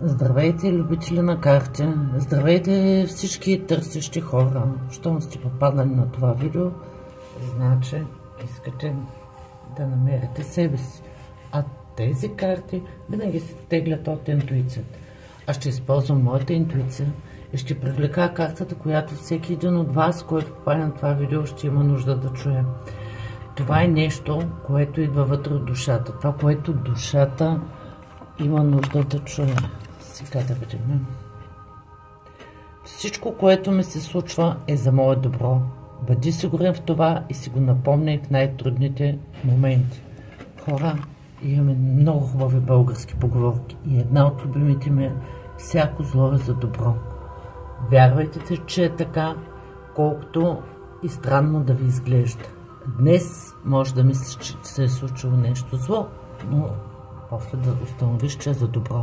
Здравейте, любители на карти! Здравейте всички търсещи хора! Щом сте попаднали на това видео, значи искате да намерите себе си. А тези карти винаги се теглят от интуицията. Аз ще използвам моята интуиция и ще привлека картата, която всеки един от вас, който попадне на това видео, ще има нужда да чуе. Това е нещо, което идва вътре от душата. Това, което душата има нужда да чуе. Сега да видим. Всичко, което ми се случва, е за мое добро. Бъди сигурен в това и си го напомняй в най-трудните моменти. Хора, имаме много хубави български поговорки и една от любимите ми е: всяко зло е за добро. Вярвайте, че е така, колкото и странно да ви изглежда. Днес може да мислиш, че се е случило нещо зло, но после да установиш, че е за добро.